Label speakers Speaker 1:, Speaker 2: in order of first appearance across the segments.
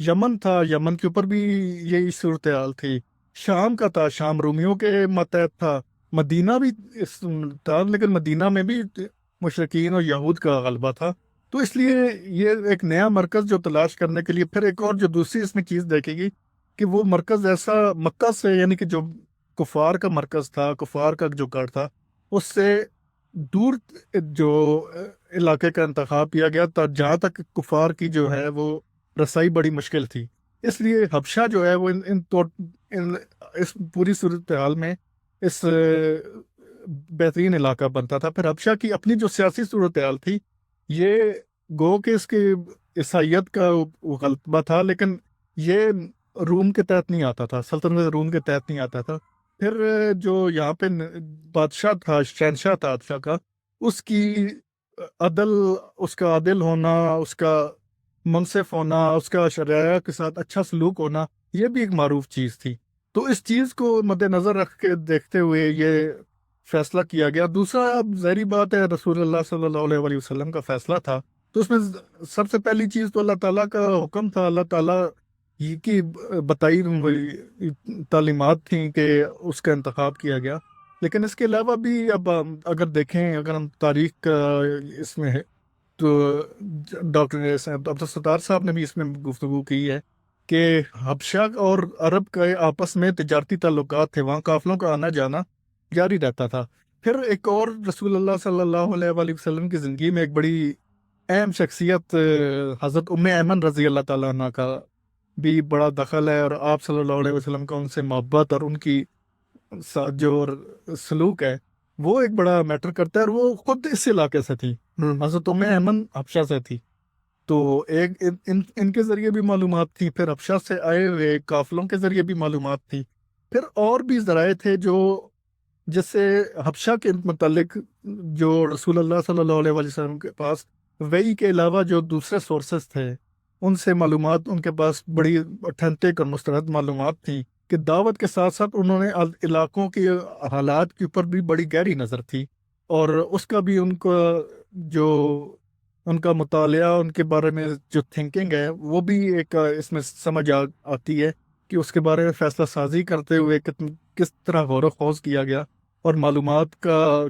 Speaker 1: یمن تھا، یمن کے اوپر بھی یہی صورتحال تھی، شام کا تھا، شام رومیوں کے ماتحت تھا، مدینہ بھی تھا، لیکن مدینہ میں بھی مشرکین اور یہود کا غلبہ تھا۔ تو اس لیے یہ ایک نیا مرکز جو تلاش کرنے کے لیے، پھر ایک اور جو دوسری اس میں چیز دیکھے گی کہ وہ مرکز ایسا مکہ سے، یعنی کہ جو کفار کا مرکز تھا، کفار کا جو گڑھ تھا، اس سے دور جو علاقے کا انتخاب کیا گیا تھا جہاں تک کفار کی جو ہے وہ رسائی بڑی مشکل تھی۔ اس لیے حبشہ جو ہے وہ اس پوری صورتحال میں اس بہترین علاقہ بنتا تھا۔ پھر حبشہ کی اپنی جو سیاسی صورتحال تھی، یہ گو کہ اس کی عیسائیت کا غلبہ تھا، لیکن یہ روم کے تحت نہیں آتا تھا، سلطنت روم کے تحت نہیں آتا تھا۔ پھر جو یہاں پہ بادشاہ تھا، شہنشاہ تھا حبشہ کا، اس کی عدل، اس کا عادل ہونا، اس کا منصف ہونا، اس کا شرعیہ کے ساتھ اچھا سلوک ہونا، یہ بھی ایک معروف چیز تھی۔ تو اس چیز کو مد نظر رکھ کے دیکھتے ہوئے یہ فیصلہ کیا گیا۔ دوسرا، اب ظاہری بات ہے رسول اللہ صلی اللہ علیہ وآلہ وسلم کا فیصلہ تھا، تو اس میں سب سے پہلی چیز تو اللہ تعالیٰ کا حکم تھا، اللہ تعالیٰ کی بتائی ہوئی تعلیمات تھیں کہ اس کا انتخاب کیا گیا۔ لیکن اس کے علاوہ بھی اب اگر دیکھیں، اگر ہم تاریخ کا اس میں ہے تو ڈاکٹر عبدالستار صاحب نے بھی اس میں گفتگو کی ہے کہ حبشہ اور عرب کے آپس میں تجارتی تعلقات تھے، وہاں قافلوں کا آنا جانا جاری رہتا تھا۔ پھر ایک اور رسول اللہ صلی اللہ علیہ وآلہ وسلم کی زندگی میں ایک بڑی اہم شخصیت حضرت ام ایمن رضی اللہ تعالیٰ عنہ کا بھی بڑا دخل ہے، اور آپ صلی اللہ علیہ وسلم کا ان سے محبت اور ان کی ساتھ جو سلوک ہے وہ ایک بڑا میٹر کرتا ہے، اور وہ خود اس علاقے سے تھی، حضرت ام ایمن حبشہ سے تھی، تو ایک ان کے ذریعے بھی معلومات تھی، پھر حبشہ سے آئے ہوئے قافلوں کے ذریعے بھی معلومات تھی، پھر اور بھی ذرائع تھے جو جس سے حبشہ کے متعلق جو رسول اللہ صلی اللہ علیہ وسلم کے پاس وحی کے علاوہ جو دوسرے سورسز تھے ان سے معلومات، ان کے پاس بڑی اتھینٹک اور مستند معلومات تھیں کہ دعوت کے ساتھ ساتھ انہوں نے علاقوں کے حالات کے اوپر بھی بڑی گہری نظر تھی، اور اس کا بھی ان کا جو ان کا مطالعہ، ان کے بارے میں جو تھنکنگ ہے وہ بھی ایک اس میں سمجھ آتی ہے کہ اس کے بارے میں فیصلہ سازی کرتے ہوئے کس طرح غور و خوض کیا گیا اور معلومات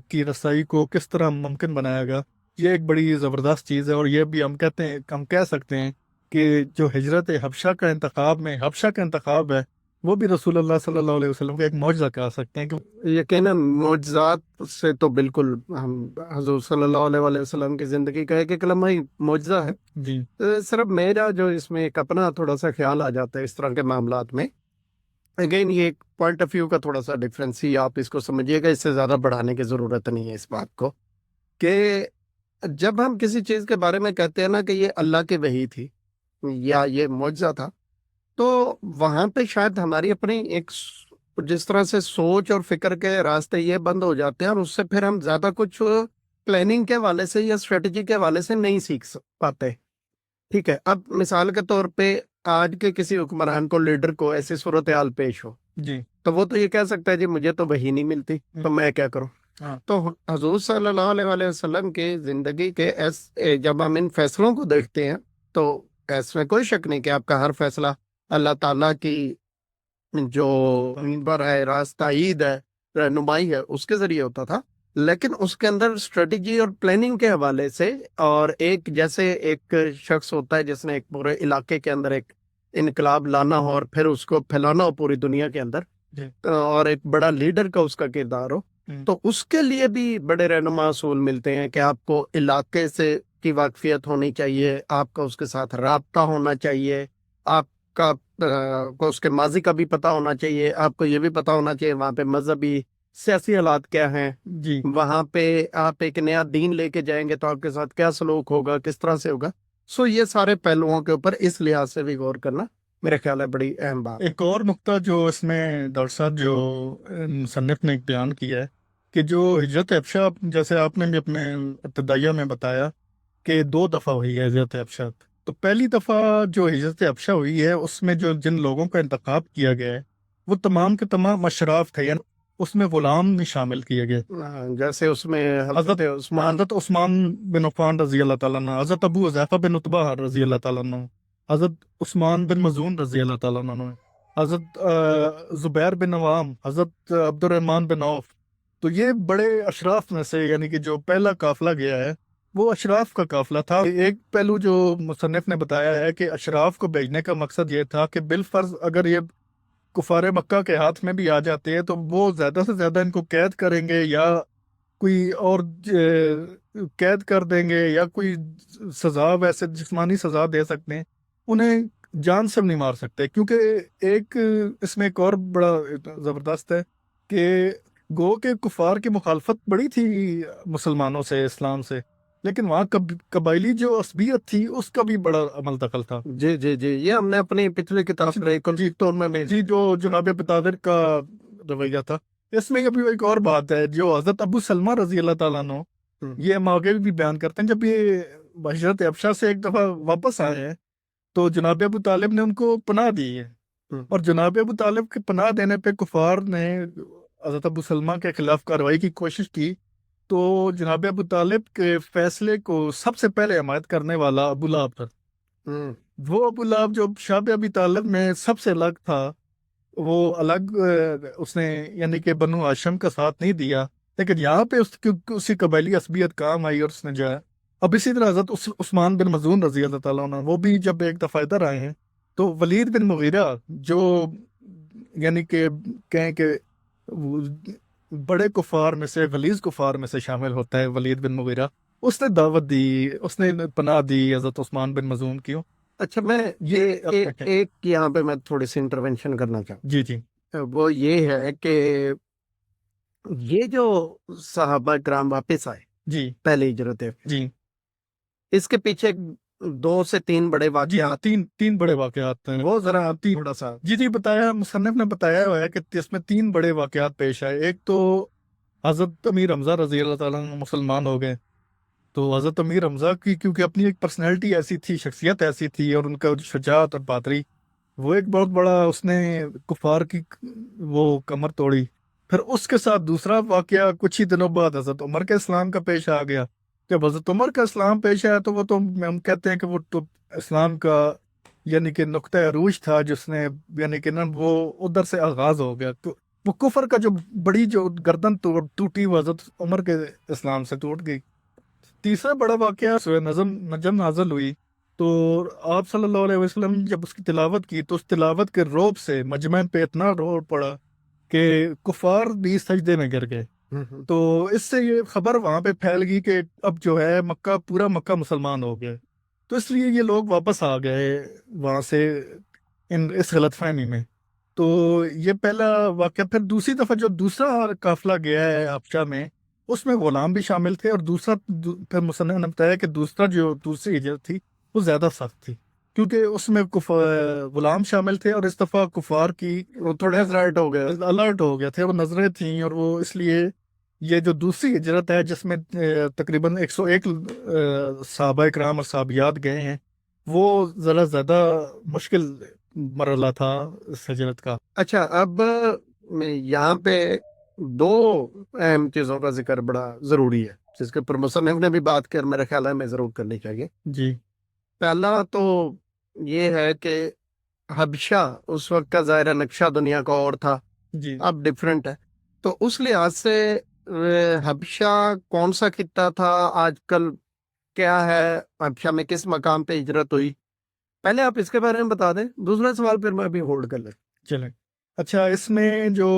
Speaker 1: کی رسائی کو کس طرح ممکن بنایا گیا۔ یہ ایک بڑی زبردست چیز ہے، اور یہ بھی ہم کہہ سکتے ہیں کہ جو ہجرت حبشہ کا انتخاب ہے وہ بھی رسول اللہ صلی اللہ علیہ وسلم کا ایک معجزہ کہہ سکتے ہیں کہ
Speaker 2: یقیناً معجزات سے تو بالکل ہم حضور صلی اللہ علیہ وآلہ وسلم کی زندگی کا ایک کلمہ ہی معجزہ ہے۔
Speaker 1: جی
Speaker 2: صرف میرا جو اس میں ایک اپنا تھوڑا سا خیال آ جاتا ہے اس طرح کے معاملات میں، اگین یہ ایک پوائنٹ آف ویو کا تھوڑا سا ڈفرینس ہی آپ اس کو سمجھیے گا، اس سے زیادہ بڑھانے کی ضرورت نہیں ہے اس بات کو، کہ جب ہم کسی چیز کے بارے میں کہتے ہیں نا کہ یہ اللہ کی وحی تھی یا یہ معجزہ تھا، تو وہاں پہ شاید ہماری اپنی ایک جس طرح سے سوچ اور فکر کے راستے یہ بند ہو جاتے ہیں، اور اس سے پھر ہم زیادہ کچھ پلاننگ کے حوالے سے یا اسٹریٹجی کے حوالے سے نہیں سیکھ پاتے۔ ٹھیک ہے، اب مثال کے طور پہ آج کے کسی حکمران کو، لیڈر کو ایسی صورتحال پیش ہو،
Speaker 1: جی
Speaker 2: تو وہ تو یہ کہہ سکتا ہے جی مجھے تو وحی نہیں ملتی، تو میں کیا کروں؟
Speaker 1: ہاں
Speaker 2: تو حضور صلی اللہ علیہ وآلہ وسلم کی زندگی کے جب ہم ان فیصلوں کو دیکھتے ہیں تو اس میں کوئی شک نہیں کہ آپ کا ہر فیصلہ اللہ تعالیٰ کی جو براہ راست تائید ہے، رہنمائی ہے، اس کے ذریعے ہوتا تھا، لیکن اس کے اندر اسٹریٹجی اور پلاننگ کے حوالے سے، اور ایک جیسے ایک شخص ہوتا ہے جس نے ایک پورے علاقے کے اندر ایک انقلاب لانا ہو اور پھر اس کو پھیلانا ہو پوری دنیا کے اندر،
Speaker 1: جی
Speaker 2: اور ایک بڑا لیڈر کا اس کا کردار ہو، تو اس کے لیے بھی بڑے رہنما اصول ملتے ہیں کہ آپ کو علاقے سے کی واقفیت ہونی چاہیے، آپ کا اس کے ساتھ رابطہ ہونا چاہیے، آپ کا کو اس کے ماضی کا بھی پتہ ہونا چاہیے، آپ کو یہ بھی پتہ ہونا چاہیے وہاں پہ مذہبی سیاسی حالات کیا ہیں،
Speaker 1: جی
Speaker 2: وہاں پہ آپ ایک نیا دین لے کے جائیں گے تو آپ کے ساتھ کیا سلوک ہوگا، کس طرح سے ہوگا۔ سو یہ سارے پہلوؤں کے اوپر اس لحاظ سے بھی غور کرنا میرے خیال ہے بڑی اہم بات ہے۔
Speaker 1: ایک اور نقطہ جو اس میں ڈاکٹر صاحب جو مصنف نے ایک بیان کیا ہے کہ جو ہجرت حبشہ، جیسے آپ نے بھی اپنے ابتدائیہ میں بتایا کہ 2 دفعہ ہوئی ہے ہجرت حبشہ، تو پہلی دفعہ جو ہجرت حبشہ ہوئی ہے اس میں جو جن لوگوں کا انتخاب کیا گیا ہے وہ تمام کے تمام اشراف تھے، یعنی اس میں غلام نہیں شامل کیے گئے۔
Speaker 2: جیسے اس میں حضرت عثمان
Speaker 1: حضرت عثمان بن عفان رضی اللہ تعالیٰ عنہ، حضرت ابو حذیفہ بن عتبہ رضی اللہ تعالیٰ عنہ، حضرت عثمان بن مظعون رضی اللہ تعالیٰ عنہ نے، حضرت زبیر بن عوام، حضرت عبد الرحمن بن عوف. تو یہ بڑے اشراف میں سے، یعنی کہ جو پہلا قافلہ گیا ہے وہ اشراف کا قافلہ تھا. ایک پہلو جو مصنف نے بتایا ہے کہ اشراف کو بھیجنے کا مقصد یہ تھا کہ بالفرض اگر یہ کفار مکہ کے ہاتھ میں بھی آ جاتے ہیں تو وہ زیادہ سے زیادہ ان کو قید کریں گے، یا کوئی اور قید کر دیں گے، یا کوئی سزا ویسے جسمانی سزا دے سکتے ہیں، انہیں جان سے نہیں مار سکتے. کیونکہ ایک اس میں ایک اور بڑا زبردست ہے کہ گو کے کفار کی مخالفت بڑی تھی مسلمانوں سے، اسلام سے، لیکن وہاں قبائلی جو عصبیت تھی اس کا بھی بڑا عمل دخل تھا.
Speaker 2: جی جی جی، یہ ہم نے اپنی پچھلی کتاب میں
Speaker 1: جی، جو جناب بطادر کا رویہ تھا. اس میں ابھی ایک اور بات ہے جو حضرت ابو سلمہ رضی اللہ تعالیٰ عنہ، یہ ہم آگے بھی بیان کرتے ہیں، جب یہ ہجرت حبشہ سے ایک دفعہ واپس آئے ہیں تو جناب ابو طالب نے ان کو پناہ دی ہے، اور جناب ابو طالب کے پناہ دینے پہ کفار نے حضرت ابو سلمہ کے خلاف کارروائی کی کوشش کی. تو جناب ابو طالب کے فیصلے کو سب سے پہلے حمایت کرنے والا ابو لہب تھا. وہ ابو لہب جو شاب ابی طالب میں سب سے الگ تھا، وہ الگ اس نے یعنی کہ بنو ہاشم کا ساتھ نہیں دیا، لیکن یہاں پہ اسی قبیلی عصبیت کام آئی اور اس نے جو ہے. اب اسی طرح حضرت عثمان بن مظعون رضی اللہ تعالیٰ عنہ، وہ بھی جب ایک دفعہ ادھر آئے ہیں تو ولید بن مغیرہ جو یعنی کہ کہیں کہ بڑے کفار میں سے، غلیظ کفار میں سے شامل ہوتا ہے ولید بن مغیرہ، اس نے دعوت دی، اس نے پناہ دی حضرت عثمان بن مظعون کی.
Speaker 2: اچھا، میں ایک یہاں پہ میں تھوڑی سی انٹروینشن کرنا چاہوں.
Speaker 1: جی جی
Speaker 2: وہ یہ ہے کہ یہ جو صحابہ کرام واپس آئے
Speaker 1: جی
Speaker 2: پہلی ہجرت،
Speaker 1: جی،
Speaker 2: اس کے پیچھے 2 سے 3 بڑے واقعات،
Speaker 1: تین بڑے واقعات ہیں.
Speaker 2: وہ ذرا تھوڑا سا.
Speaker 1: جی، بتایا، مصنف نے بتایا ہوا ہے کہ اس میں 3 بڑے واقعات پیش آئے. ایک تو حضرت امیر حمزہ رضی اللہ تعالیٰ عنہ مسلمان ہو گئے. تو حضرت امیر حمزہ کی کیونکہ اپنی ایک پرسنالٹی ایسی تھی، شخصیت ایسی تھی، اور ان کا شجاعت اور بہادری، وہ ایک بہت بڑا، اس نے کفار کی وہ کمر توڑی. پھر اس کے ساتھ دوسرا واقعہ کچھ ہی دنوں بعد حضرت عمر کے اسلام کا پیش آ گیا. جب حضرت عمر کا اسلام پیش آیا تو وہ تو ہم کہتے ہیں کہ وہ تو اسلام کا یعنی کہ نقطۂ عروج تھا، جس نے یعنی کہ وہ ادھر سے آغاز ہو گیا. تو وہ کفر کا جو بڑی جو گردن ٹوٹی وہ حضرت عمر کے اسلام سے ٹوٹ گئی. تیسرا بڑا واقعہ سورہ نجم نازل ہوئی تو آپ صلی اللہ علیہ وسلم جب اس کی تلاوت کی تو اس تلاوت کے روب سے مجمع پہ اتنا رو پڑا کہ کفار بھی سجدے میں گر گئے. تو اس سے یہ خبر وہاں پہ پھیل گئی کہ اب جو ہے مکہ، پورا مکہ مسلمان ہو گیا. تو اس لیے یہ لوگ واپس آ گئے وہاں سے اس غلط فہمی میں. تو یہ پہلا واقعہ. پھر دوسری دفعہ جو دوسرا قافلہ گیا ہے حبشہ میں، اس میں غلام بھی شامل تھے، اور دوسرا پھر مصنف نے بتایا کہ دوسری ہجرت تھی وہ زیادہ سخت تھی، کیونکہ اس میں غلام شامل تھے، اور اس دفعہ کفار کی
Speaker 2: وہ تھوڑے الرٹ
Speaker 1: ہو گئے تھے، وہ نظریں تھیں، اور وہ اس لیے یہ جو دوسری ہجرت ہے جس میں تقریباً 101 صحابہ کرام اور صحابیات گئے ہیں، وہ ذرا زیادہ مشکل مرحلہ تھا اس ہجرت کا.
Speaker 2: اچھا، اب یہاں پہ 2 اہم چیزوں کا ذکر بڑا ضروری ہے جس کے اوپر مصنف نے بھی بات کی، میرا خیال ہے میں ضرور کرنی چاہیے.
Speaker 1: جی،
Speaker 2: پہلا تو یہ ہے کہ حبشہ اس وقت کا ظاہر نقشہ دنیا کا اور تھا،
Speaker 1: جی،
Speaker 2: اب ڈیفرنٹ ہے. تو اس لحاظ سے حبشہ کون سا خطہ تھا، آج کل کیا ہے، حبشہ میں کس مقام پہ ہجرت ہوئی، پہلے آپ اس کے بارے میں بتا دیں. دوسرا سوال پھر میں ابھی ہولڈ کر لیں.
Speaker 1: چلیں. اچھا، اس میں جو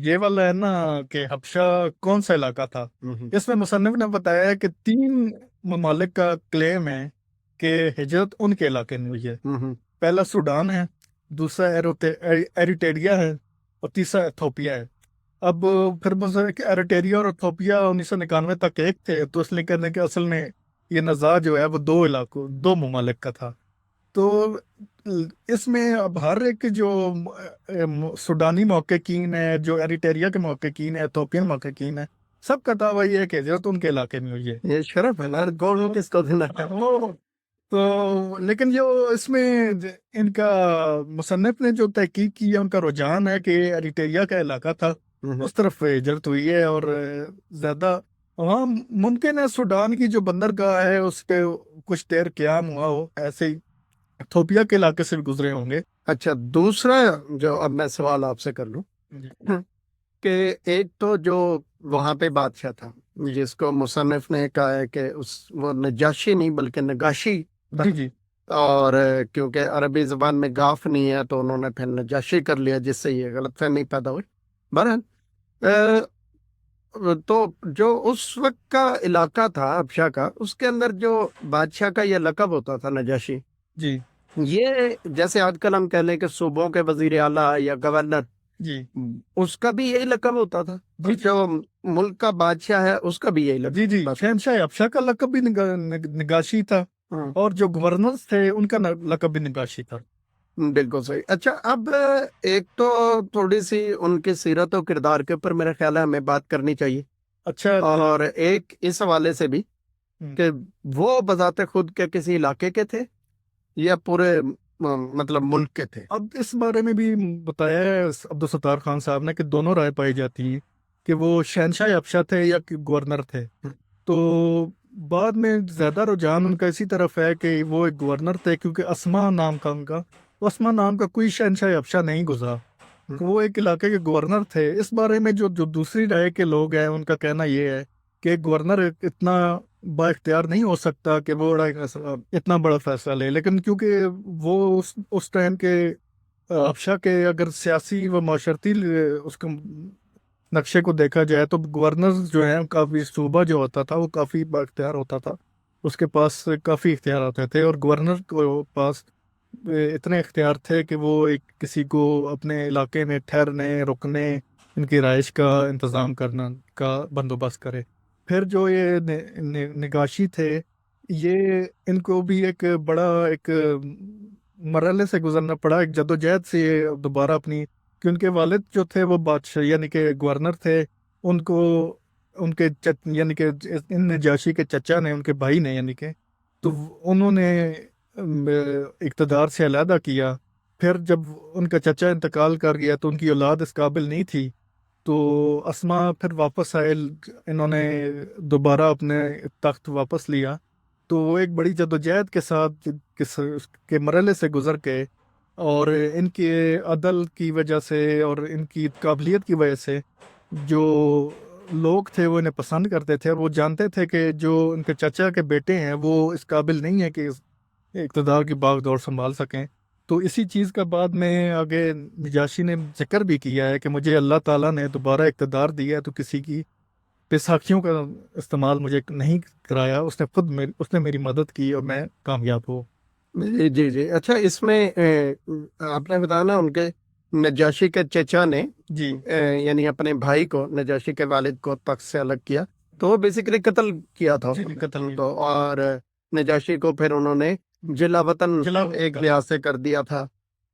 Speaker 1: یہ والا ہے نا کہ حبشہ کون سا علاقہ تھا، اس میں مصنف نے بتایا ہے کہ 3 ممالک کا کلیم ہے کہ ہجرت ان کے علاقے میں ہوئی ہے. پہلا سوڈان ہے، دوسرا ایریٹیریا ہے، اور تیسرا ایتھوپیا ہے. اب پھر ایریٹیریا اور ایتھوپیا 1991 تک ایک تھے، تو اس لیے کہنے کہ اصل میں یہ نزاع جو ہے وہ 2 ممالک کا تھا. تو اس میں اب ہر ایک جو سوڈانی محققین ہے، جو ایریٹیریا کے محققین ہے، ایتھوپین محققین ہے، سب کا دعویٰ یہ ہے کہ ہجرت ان کے علاقے میں ہوئی ہے.
Speaker 2: یہ شرف ہے نا، کس کو دینا ہے.
Speaker 1: تو لیکن جو اس میں ان کا مصنف نے جو تحقیق کی ہے، ان کا رجحان ہے کہ ایریٹیریا کا علاقہ تھا، اس طرف ہجرت ہوئی ہے. اور زیادہ وہاں ممکن ہے سوڈان کی جو بندرگاہ ہے اس پہ کچھ دیر قیام ہوا ہو ایسے ہی. ایتھوپیا کے علاقے سے بھی گزرے ہوں گے۔
Speaker 2: اچھا، دوسرا جو اب میں سوال آپ سے کر لوں کہ ایک تو جو وہاں پہ بادشاہ تھا جس کو مصنف نے کہا ہے کہ وہ نجاشی نہیں بلکہ نگاشی،
Speaker 1: جی جی
Speaker 2: اور کیونکہ عربی زبان میں گاف نہیں ہے تو انہوں نے پھر نجاشی کر لیا، جس سے یہ غلط فہمی پیدا ہوئی۔ بہرحال تو جو اس وقت کا علاقہ تھا حبشہ کا، اس کے اندر جو بادشاہ کا یہ لقب ہوتا تھا نجاشی،
Speaker 1: جی
Speaker 2: یہ جیسے آج کل ہم کہہ لیں کہ صوبوں کے وزیر اعلیٰ یا گورنر،
Speaker 1: جی
Speaker 2: اس کا بھی یہی لقب ہوتا تھا، جو ملک کا بادشاہ ہے اس کا بھی یہی لقب
Speaker 1: جی جی شہنشاہ حبشہ کا لقب بھی نگاشی تھا،
Speaker 2: ہاں،
Speaker 1: اور جو گورنرز تھے ان کا لقب بھی نگاشی تھا۔
Speaker 2: بالکل صحیح۔ اچھا، اب ایک تو تھوڑی سی ان کی سیرت و کردار کے اوپر میرا خیال ہے ہمیں بات کرنی چاہیے،
Speaker 1: اچھا،
Speaker 2: اور ایک اس حوالے سے بھی کہ وہ بذات خود کے کسی علاقے کے تھے یا پورے مطلب ملک کے تھے؟
Speaker 1: اب اس بارے میں بھی بتایا ہے عبدالستار خان صاحب نے کہ دونوں رائے پائی جاتی ہیں کہ وہ شہنشاہ حبشہ تھے یا کہ گورنر تھے۔ تو بعد میں زیادہ رجحان ان کا اسی طرف ہے کہ وہ ایک گورنر تھے، کیونکہ اسما نام کا ان کا، اسما نام کا کوئی شہنشاہ حبشہ نہیں گزرا، وہ ایک علاقے کے گورنر تھے۔ اس بارے میں جو دوسری رائے کے لوگ ہیں ان کا کہنا یہ ہے کہ گورنر اتنا با اختیار نہیں ہو سکتا کہ وہ اتنا بڑا فیصلہ لے، لیکن کیونکہ وہ اس ٹائم کے حبشہ کے اگر سیاسی و معاشرتی اس کے نقشے کو دیکھا جائے تو گورنر جو ہیں کافی، صوبہ جو ہوتا تھا وہ کافی با اختیار ہوتا تھا، اس کے پاس کافی اختیارات تھے، اور گورنر کو پاس اتنے اختیار تھے کہ وہ ایک کسی کو اپنے علاقے میں ٹھہرنے، رکنے، ان کی رہائش کا انتظام کرنا کا بندوبست کرے۔ پھر جو یہ نگاشی تھے، یہ ان کو بھی ایک بڑا ایک مرحلے سے گزرنا پڑا، ایک جدوجہد سے یہ دوبارہ اپنی، کہ ان کے والد جو تھے وہ بادشاہ یعنی کہ گورنر تھے، ان کو ان کے یعنی کہ ان نجاشی کے چچا نے، ان کے بھائی نے یعنی کہ، تو انہوں نے اقتدار سے علیحدہ کیا۔ پھر جب ان کا چچا انتقال کر گیا تو ان کی اولاد اس قابل نہیں تھی، تو اسما پھر واپس آئے، انہوں نے دوبارہ اپنے تخت واپس لیا۔ تو وہ ایک بڑی جدوجہد کے ساتھ کے مرحلے سے گزر کے، اور ان کے عدل کی وجہ سے اور ان کی قابلیت کی وجہ سے جو لوگ تھے وہ انہیں پسند کرتے تھے، اور وہ جانتے تھے کہ جو ان کے چچا کے بیٹے ہیں وہ اس قابل نہیں ہے کہ اقتدار کی باغ دور سنبھال سکیں۔ تو اسی چیز کا بعد میں آگے نجاشی نے ذکر بھی کیا ہے کہ مجھے اللہ تعالیٰ نے دوبارہ اقتدار دیا ہے تو کسی کی بیساکھیوں کا استعمال مجھے نہیں کرایا، اس نے میری مدد کی اور میں کامیاب ہوں۔
Speaker 2: جی جی۔ اچھا، اس میں آپ نے بتایا نا ان کے نجاشی کے چچا نے
Speaker 1: جی
Speaker 2: یعنی اپنے بھائی کو، نجاشی کے والد کو تخت سے الگ کیا، تو وہ بیسیکلی قتل کیا تھا،
Speaker 1: قتل
Speaker 2: تو اور نجاشی کو پھر انہوں نے جلا وطن ایک لحاظ سے کر دیا تھا،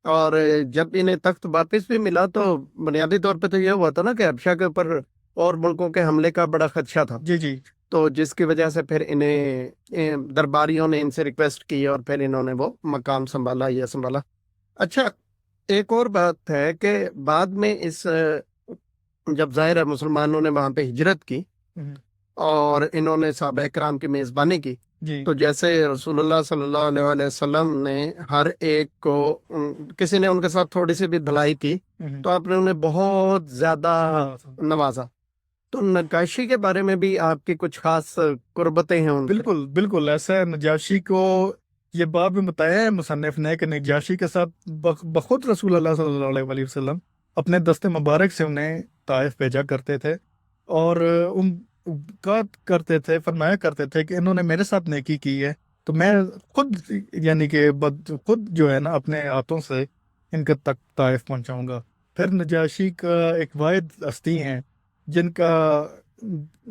Speaker 2: اور جب انہیں تخت واپس بھی ملا تو بنیادی طور پہ تو یہ ہوا تھا نا کہ حبشہ کے اوپر اور ملکوں کے حملے کا بڑا خدشہ تھا،
Speaker 1: جی جی
Speaker 2: تو جس کی وجہ سے پھر انہیں درباریوں نے ان سے ریکویسٹ کی اور پھر انہوں نے وہ مقام سنبھالا، یہ سنبھالا۔ اچھا، ایک اور بات ہے کہ بعد میں اس جب ظاہر ہے مسلمانوں نے وہاں پہ ہجرت کی اور انہوں نے صحابہ کرام کی میزبانی کی،
Speaker 1: جی
Speaker 2: تو جیسے رسول اللہ صلی اللہ علیہ وسلم نے ہر ایک کو، کسی نے ان کے ساتھ تھوڑی سی بھی بھلائی کی تو آپ نے انہیں بہت زیادہ نوازا، تو نجاشی کے بارے میں بھی آپ کی کچھ خاص قربتیں ہیں ان سے؟
Speaker 1: بالکل بالکل ایسا ہے۔ نجاشی کو یہ بات بھی بتایا ہے مصنف نے کہ نجاشی کے ساتھ بخود رسول اللہ صلی اللہ علیہ وسلم اپنے دست مبارک سے انہیں طائف بھیجا کرتے تھے، اور ان کا کرتے تھے، فرمایا کرتے تھے کہ انہوں نے میرے ساتھ نیکی کی ہے تو میں خود یعنی کہ خود جو ہے نا اپنے ہاتھوں سے ان کے تک طائف پہنچاؤں گا۔ پھر نجاشی کا ایک واحد ہستی ہیں جن کا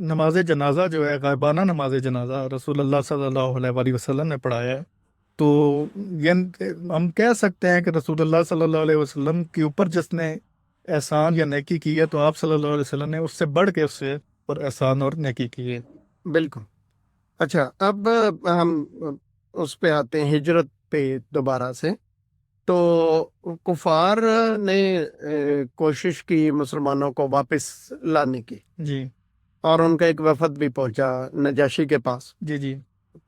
Speaker 1: نماز جنازہ جو ہے، غائبانہ نماز جنازہ رسول اللہ صلی اللہ علیہ وسلم نے پڑھایا ہے، تو ہم کہہ سکتے ہیں کہ رسول اللہ صلی اللہ علیہ وسلم کے اوپر جس نے احسان یا نیکی کی ہے تو آپ صلی اللہ علیہ وسلم نے اس سے بڑھ کے اس سے پر احسان اور نیکی کی ہے۔
Speaker 2: بالکل۔ اچھا، اب ہم اس پہ آتے ہیں، ہجرت پہ دوبارہ سے، تو کفار نے کوشش کی مسلمانوں کو واپس لانے کی،
Speaker 1: جی
Speaker 2: اور ان کا ایک وفد بھی پہنچا نجاشی کے پاس،
Speaker 1: جی جی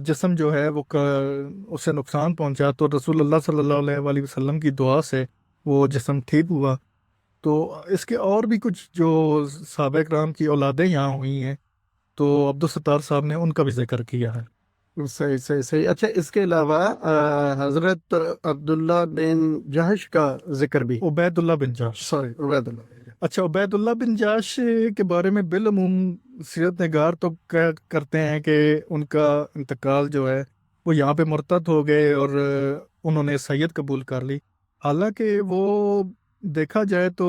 Speaker 1: جسم جو ہے وہ اسے نقصان پہنچا، تو رسول اللہ صلی اللہ علیہ وسلم کی دعا سے وہ جسم ٹھیک ہوا۔ تو اس کے اور بھی کچھ جو صحابہ کرام کی اولادیں یہاں ہوئی ہیں، تو عبدالستار صاحب نے ان کا بھی ذکر کیا ہے۔
Speaker 2: صحیح صحیح صحیح۔ اچھا، اس کے علاوہ حضرت عبداللہ بن جہش کا ذکر بھی،
Speaker 1: عبید اللہ بن جاش،
Speaker 2: سوری عبید اللہ بن جہش۔
Speaker 1: اچھا، عبید اللہ بن جاش کے بارے میں بالعموم سیرت نگار تو کرتے ہیں کہ ان کا انتقال جو ہے وہ یہاں پہ مرتد ہو گئے اور انہوں نے سید قبول کر لی۔ حالانکہ وہ دیکھا جائے تو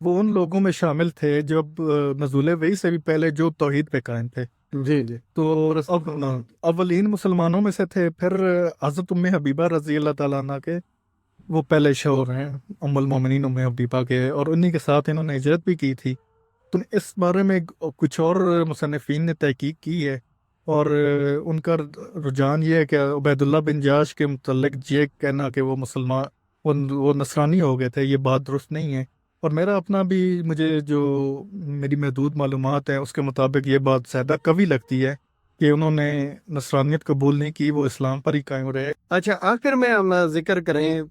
Speaker 1: وہ ان لوگوں میں شامل تھے جب نزول وحی سے بھی پہلے جو توحید پہ قائم تھے،
Speaker 2: جی جی،
Speaker 1: تو اولین مسلمانوں میں سے تھے۔ پھر حضرت ام حبیبہ رضی اللہ تعالیٰ عنہ کے وہ پہلے شوہر ہیں، ام المومنین ام حبیبہ کے، اور انہی کے ساتھ انہوں نے ہجرت بھی کی تھی۔ تو اس بارے میں کچھ اور مصنفین نے تحقیق کی ہے، اور ان کا رجحان یہ ہے کہ عبید اللہ بن جاش کے متعلق یہ کہنا کہ وہ مسلمان وہ نصرانی ہو گئے تھے، یہ بات درست نہیں ہے۔ اور میرا اپنا بھی، میری محدود معلومات ہیں، اس کے مطابق یہ بات زیادہ قوی لگتی ہے کہ انہوں نے نصرانیت قبول نہیں کی، وہ اسلام پر ہی قائم رہے۔
Speaker 2: اچھا، آخر میں ہم ذکر کریں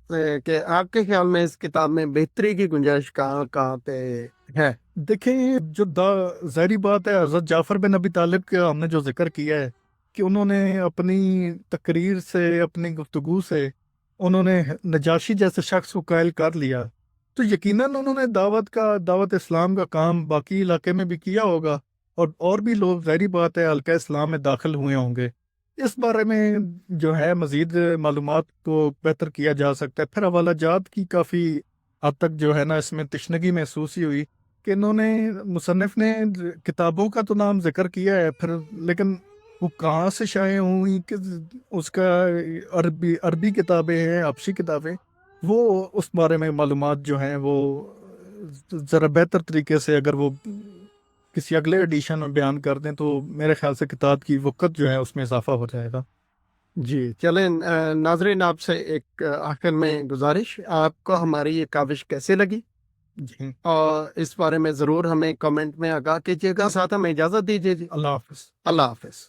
Speaker 2: کہ آپ کے خیال میں اس کتاب میں بہتری کی گنجائش کہاں کہاں پہ ہے؟
Speaker 1: دیکھیں، جو ظاہری بات ہے، حضرت جعفر بن ابی طالب کا ہم نے جو ذکر کیا ہے کہ انہوں نے اپنی تقریر سے، اپنی گفتگو سے انہوں نے نجاشی جیسے شخص کو قائل کر لیا، تو یقیناً انہوں نے دعوت اسلام کا کام باقی علاقے میں بھی کیا ہوگا، اور بھی لوگ ظاہری بات ہے حلقہ اسلام میں داخل ہوئے ہوں گے۔ اس بارے میں جو ہے مزید معلومات کو بہتر کیا جا سکتا ہے۔ پھر حوالہ جات کی کافی حد تک جو ہے نا اس میں تشنگی محسوس ہی ہوئی کہ انہوں نے، مصنف نے کتابوں کا تو نام ذکر کیا ہے، پھر لیکن وہ کہاں سے شائع ہوئی، کہ اس کا عربی کتابیں ہیں، حبشی کتابیں، وہ اس بارے میں معلومات جو ہیں وہ ذرا بہتر طریقے سے اگر وہ کسی اگلے ایڈیشن میں بیان کر دیں تو میرے خیال سے کتاب کی وقت جو ہے اس میں اضافہ ہو جائے گا۔
Speaker 2: جی چلیں، ناظرین آپ سے ایک آخر میں گزارش، آپ کو ہماری یہ کاوش کیسے لگی؟
Speaker 1: جی،
Speaker 2: اور اس بارے میں ضرور ہمیں کمنٹ میں آگاہ کیجیے گا، ساتھ ہمیں اجازت دیجیے جی،
Speaker 1: اللہ حافظ۔
Speaker 2: اللہ حافظ۔